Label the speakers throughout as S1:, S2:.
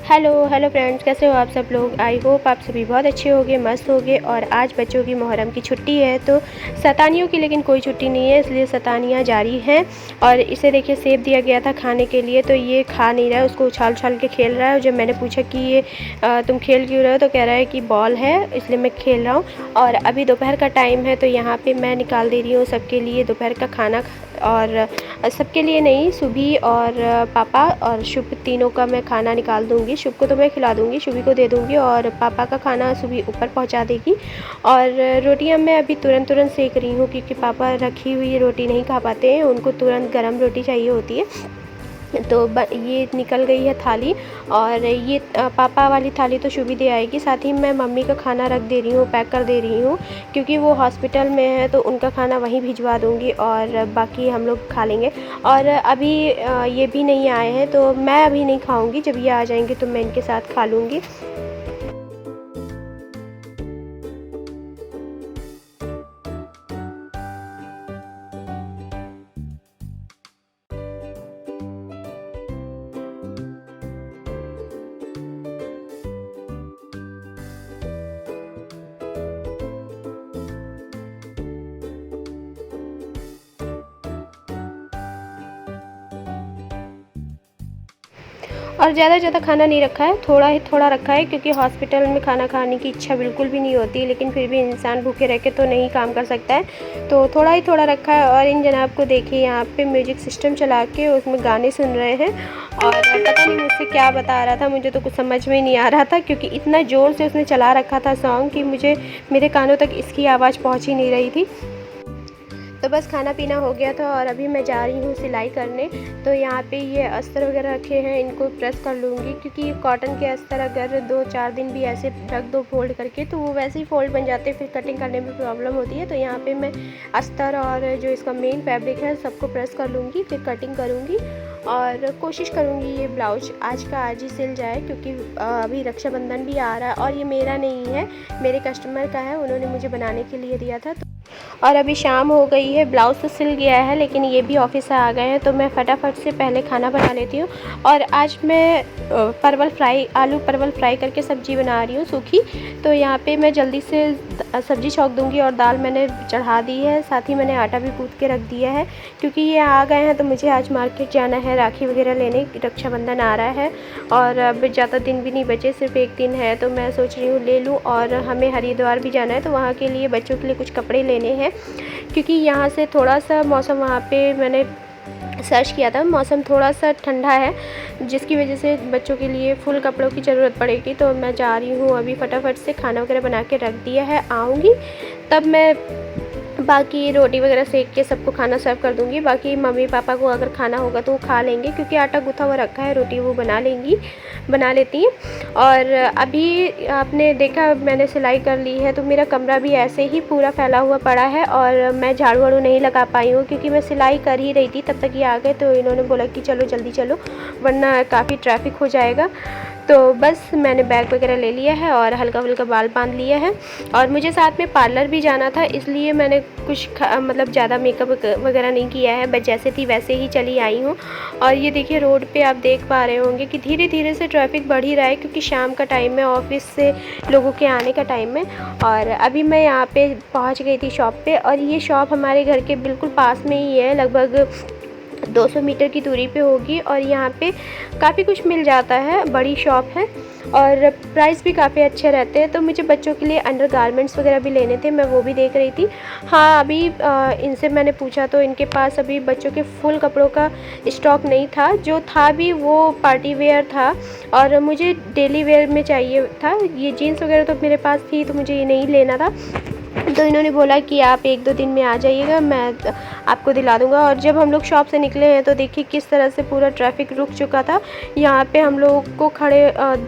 S1: Hello friends, कैसे हो आप सब लोग। आई होप आप सभी बहुत अच्छे होंगे, मस्त होंगे। और आज बच्चों की मुहर्रम की छुट्टी है, तो शैतानियों की लेकिन कोई छुट्टी नहीं है, इसलिए शैतानियाँ जारी हैं। और इसे देखिए सेब दिया गया था खाने के लिए, तो ये खा नहीं रहा है, उसको उछाल उछाल के खेल रहा है। जब मैंने पूछा कि ये तुम खेल क्यों रहे हो, तो कह रहा है कि बॉल है इसलिए मैं खेल रहा हूँ। और अभी दोपहर का टाइम है, तो यहाँ पर मैं निकाल दे रही हूँ सबके लिए दोपहर का खाना। और सबके लिए नहीं, सुभी और पापा और शुभ तीनों का मैं खाना निकाल दूँगी। शुभ को तो मैं खिला दूँगी, शुभी को दे दूँगी, और पापा का खाना सुभी ऊपर पहुँचा देगी। और रोटियाँ मैं अभी तुरंत सेक रही हूँ, क्योंकि पापा रखी हुई रोटी नहीं खा पाते हैं, उनको तुरंत गरम रोटी चाहिए होती है। तो ये निकल गई है थाली, और ये पापा वाली थाली तो शुभी दे आएगी। साथ ही मैं मम्मी का खाना रख दे रही हूँ, पैक कर दे रही हूँ, क्योंकि वो हॉस्पिटल में है, तो उनका खाना वहीं भिजवा दूँगी और बाकी हम लोग खा लेंगे। और अभी ये भी नहीं आए हैं, तो मैं अभी नहीं खाऊँगी, जब ये आ जाएंगे तो मैं इनके साथ खा लूँगी। और ज़्यादा खाना नहीं रखा है, थोड़ा ही थोड़ा रखा है, क्योंकि हॉस्पिटल में खाना खाने की इच्छा बिल्कुल भी नहीं होती, लेकिन फिर भी इंसान भूखे रह के तो नहीं काम कर सकता है, तो थोड़ा ही थोड़ा रखा है। और इन जनाब को देखिए यहाँ पे म्यूजिक सिस्टम चला के उसमें गाने सुन रहे हैं, और पता नहीं मुझसे क्या बता रहा था, मुझे तो कुछ समझ में नहीं आ रहा था, क्योंकि इतना ज़ोर से उसने चला रखा था सॉन्ग कि मेरे कानों तक इसकी आवाज़ पहुँच ही नहीं रही थी। तो बस खाना पीना हो गया था, और अभी मैं जा रही हूँ सिलाई करने। तो यहाँ पे ये अस्तर वगैरह रखे हैं, इनको प्रेस कर लूँगी, क्योंकि कॉटन के अस्तर अगर 2-4 दिन भी ऐसे रख दो फोल्ड करके, तो वो वैसे ही फोल्ड बन जाते हैं, फिर कटिंग करने में प्रॉब्लम होती है। तो यहाँ पे मैं अस्तर और जो इसका मेन फैब्रिक है सबको प्रेस कर लूँगी, फिर कटिंग करूँगी। और कोशिश करूँगी ये ब्लाउज आज का आज ही सिल जाए, क्योंकि अभी रक्षाबंधन भी आ रहा है, और ये मेरा नहीं है, मेरे कस्टमर का है, उन्होंने मुझे बनाने के लिए दिया था। और अभी शाम हो गई है, ब्लाउज़ तो सिल गया है, लेकिन ये भी ऑफिस से आ गए हैं, तो मैं फटाफट से पहले खाना बना लेती हूँ। और आज मैं आलू परवल फ्राई करके सब्ज़ी बना रही हूँ सूखी। तो यहाँ पे मैं जल्दी से सब्ज़ी छौंक दूँगी, और दाल मैंने चढ़ा दी है, साथ ही मैंने आटा भी गूँथ के रख दिया है, क्योंकि ये आ गए हैं तो मुझे आज मार्केट जाना है राखी वगैरह लेने, रक्षाबंधन आ रहा है, और अब ज़्यादा दिन भी नहीं बचे, सिर्फ एक दिन है, तो मैं सोच रही हूँ ले लूँ। और हमें हरिद्वार भी जाना है, तो वहाँ के लिए बच्चों के लिए कुछ कपड़े लेने हैं, क्योंकि यहाँ से थोड़ा सा मौसम, वहाँ पे मैंने सर्च किया था, मौसम थोड़ा सा ठंडा है, जिसकी वजह से बच्चों के लिए फुल कपड़ों की ज़रूरत पड़ेगी। तो मैं जा रही हूँ अभी, फटाफट से खाना वगैरह बना के रख दिया है, आऊँगी तब मैं बाकी रोटी वगैरह सेक के सबको खाना सर्व कर दूँगी। बाकी मम्मी पापा को अगर खाना होगा तो वो खा लेंगे, क्योंकि आटा गूँथा हुआ रखा है, रोटी वो बना लेती हैं। और अभी आपने देखा मैंने सिलाई कर ली है, तो मेरा कमरा भी ऐसे ही पूरा फैला हुआ पड़ा है, और मैं झाड़ू वाड़ू नहीं लगा पाई हूँ, क्योंकि मैं सिलाई कर ही रही थी, तब तक ये आ गए, तो इन्होंने बोला कि चलो जल्दी चलो, वरना काफ़ी ट्रैफिक हो जाएगा। तो बस मैंने बैग वगैरह ले लिया है, और हल्का फुल्का बाल बांध लिया है, और मुझे साथ में पार्लर भी जाना था, इसलिए मैंने कुछ मतलब ज़्यादा मेकअप वगैरह नहीं किया है, बस जैसे थी वैसे ही चली आई हूँ। और ये देखिए रोड पे आप देख पा रहे होंगे कि धीरे धीरे से ट्रैफिक बढ़ ही रहा है, क्योंकि शाम का टाइम है, ऑफिस से लोगों के आने का टाइम है। और अभी मैं यहाँ पे पहुँच गई थी शॉप पे, और ये शॉप हमारे घर के बिल्कुल पास में ही है, लगभग 200 मीटर की दूरी पे होगी, और यहाँ पे काफ़ी कुछ मिल जाता है, बड़ी शॉप है, और प्राइस भी काफ़ी अच्छे रहते हैं। तो मुझे बच्चों के लिए अंडर गारमेंट्स वगैरह भी लेने थे, मैं वो भी देख रही थी। हाँ, अभी इनसे मैंने पूछा तो इनके पास अभी बच्चों के फुल कपड़ों का स्टॉक नहीं था, जो था भी वो पार्टी वेयर था, और मुझे डेली वेयर में चाहिए था। ये जीन्स वगैरह तो मेरे पास थी, तो मुझे ये नहीं लेना था, तो इन्होंने बोला कि आप 1-2 दिन में आ जाइएगा, मैं आपको दिला दूँगा। और जब हम लोग शॉप से निकले हैं, तो देखिए किस तरह से पूरा ट्रैफिक रुक चुका था। यहाँ पे हम लोग को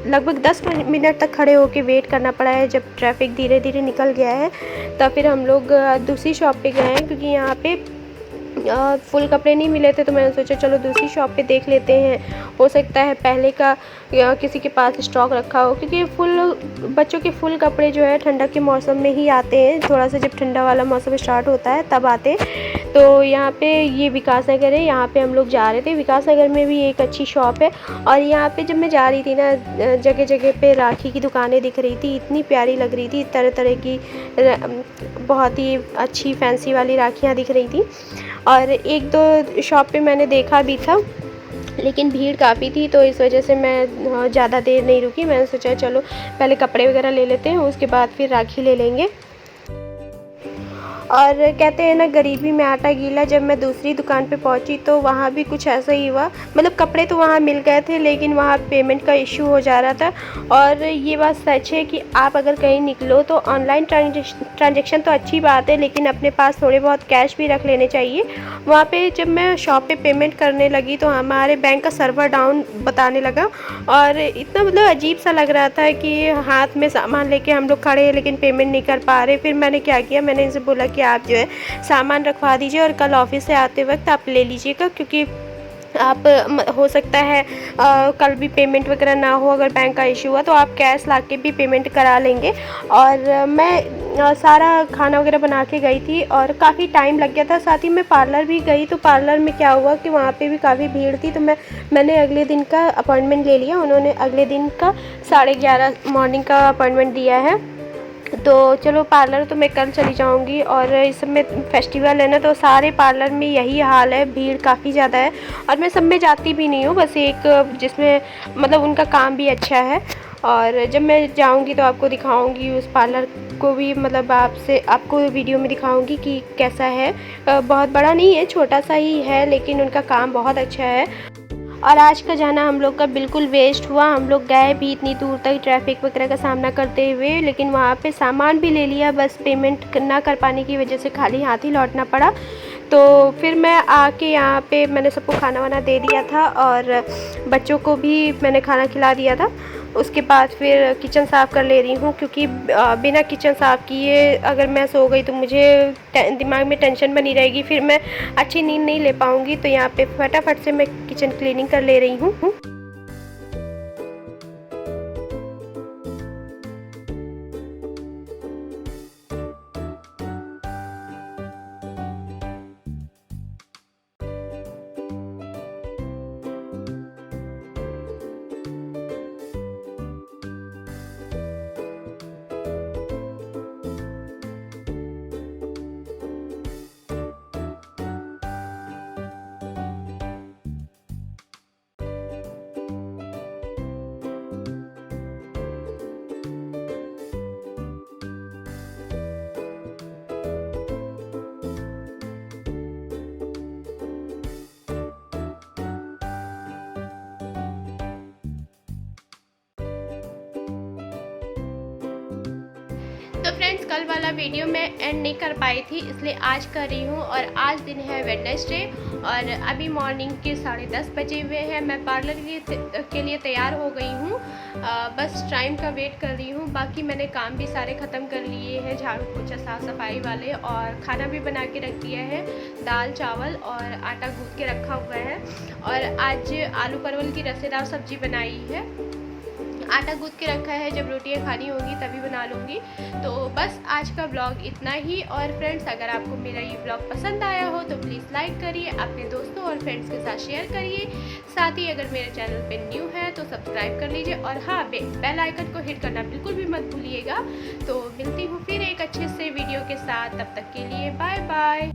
S1: लगभग 10 मिनट तक खड़े होकर वेट करना पड़ा है। जब ट्रैफिक धीरे धीरे निकल गया है, तब फिर हम लोग दूसरी शॉप पे गए हैं, क्योंकि यहाँ पे फुल कपड़े नहीं मिले थे, तो मैंने सोचा चलो दूसरी शॉप पे देख लेते हैं, हो सकता है पहले का या किसी के पास स्टॉक रखा हो, क्योंकि बच्चों के फुल कपड़े जो है ठंडक के मौसम में ही आते हैं, थोड़ा सा जब ठंडा वाला मौसम स्टार्ट होता है तब आते हैं। तो यहाँ पे ये विकास नगर है, यहाँ पे हम लोग जा रहे थे। विकास नगर में भी एक अच्छी शॉप है, और यहाँ पे जब मैं जा रही थी ना, जगह जगह पे राखी की दुकानें दिख रही थी, इतनी प्यारी लग रही थी, तरह तरह की बहुत ही अच्छी फैंसी वाली राखियाँ दिख रही थी। और एक दो शॉप पे मैंने देखा भी था, लेकिन भीड़ काफ़ी थी, तो इस वजह से मैं ज़्यादा देर नहीं रुकी। मैंने सोचा चलो पहले कपड़े वगैरह ले लेते हैं, उसके बाद फिर राखी ले लेंगे। और कहते हैं ना, गरीबी में आटा गीला। जब मैं दूसरी दुकान पे पहुंची तो वहाँ भी कुछ ऐसा ही हुआ, मतलब कपड़े तो वहाँ मिल गए थे, लेकिन वहाँ पेमेंट का इशू हो जा रहा था। और ये बात सच है कि आप अगर कहीं निकलो तो ऑनलाइन ट्रांजेक्शन तो अच्छी बात है, लेकिन अपने पास थोड़े बहुत कैश भी रख लेने चाहिए। वहाँ पे जब मैं शॉप पे पेमेंट करने लगी तो हमारे बैंक का सर्वर डाउन बताने लगा, और इतना मतलब अजीब सा लग रहा था कि हाथ में सामान लेके हम लोग खड़े हैं लेकिन पेमेंट नहीं कर पा रहे। फिर मैंने क्या किया, मैंने इनसे बोला कि आप जो है सामान रखवा दीजिए और कल ऑफिस से आते वक्त आप ले लीजिएगा, क्योंकि आप हो सकता है कल भी पेमेंट वगैरह ना हो, अगर बैंक का इशू हुआ तो आप कैश ला के भी पेमेंट करा लेंगे। और मैं सारा खाना वगैरह बना के गई थी और काफ़ी टाइम लग गया था। साथ ही मैं पार्लर भी गई, तो पार्लर में क्या हुआ कि वहाँ पे भी काफ़ी भीड़ थी, तो मैंने अगले दिन का अपॉइंटमेंट ले लिया। उन्होंने अगले दिन का 11:30 मॉर्निंग का अपॉइंटमेंट दिया है। तो चलो पार्लर तो मैं कल चली जाऊंगी। और इस सब में फेस्टिवल है ना, तो सारे पार्लर में यही हाल है, भीड़ काफ़ी ज़्यादा है। और मैं सब में जाती भी नहीं हूँ, बस एक जिसमें मतलब उनका काम भी अच्छा है। और जब मैं जाऊंगी तो आपको दिखाऊंगी उस पार्लर को भी, मतलब आपको वीडियो में दिखाऊंगी कि कैसा है। बहुत बड़ा नहीं है, छोटा सा ही है, लेकिन उनका काम बहुत अच्छा है। और आज का जाना हम लोग का बिल्कुल वेस्ट हुआ। हम लोग गए भी इतनी दूर तक ट्रैफिक वगैरह का सामना करते हुए, लेकिन वहाँ पे सामान भी ले लिया, बस पेमेंट ना कर पाने की वजह से खाली हाथ ही लौटना पड़ा। तो फिर मैं आके यहाँ पे मैंने सबको खाना वाना दे दिया था, और बच्चों को भी मैंने खाना खिला दिया था। उसके बाद फिर किचन साफ़ कर ले रही हूँ, क्योंकि बिना किचन साफ़ किए अगर मैं सो गई तो मुझे दिमाग में टेंशन बनी रहेगी, फिर मैं अच्छी नींद नहीं ले पाऊँगी। तो यहाँ पे फटाफट से मैं किचन क्लीनिंग कर ले रही हूँ। तो फ्रेंड्स, कल वाला वीडियो मैं एंड नहीं कर पाई थी, इसलिए आज कर रही हूँ। और आज दिन है वेडनेसडे, और अभी मॉर्निंग के 10:30 बजे हुए हैं। मैं पार्लर के लिए तैयार हो गई हूँ, बस टाइम का वेट कर रही हूँ। बाकी मैंने काम भी सारे ख़त्म कर लिए हैं, झाड़ू पोछा साफ़ सफाई वाले, और खाना भी बना के रख दिया है, दाल चावल और आटा गूँथ के रखा हुआ है। और आज आलू परवल की रसेदार सब्ज़ी बनाई है, आटा गूँथ के रखा है, जब रोटियां खानी होंगी तभी बना लूँगी। तो बस आज का ब्लॉग इतना ही। और फ्रेंड्स, अगर आपको मेरा ये ब्लॉग पसंद आया हो तो प्लीज़ लाइक करिए, अपने दोस्तों और फ्रेंड्स के साथ शेयर करिए। साथ ही अगर मेरे चैनल पे न्यू है तो सब्सक्राइब कर लीजिए, और हाँ, बेल आइकन को हिट करना बिल्कुल भी मत भूलिएगा। तो मिलती हूँ फिर एक अच्छे से वीडियो के साथ, तब तक के लिए बाय बाय।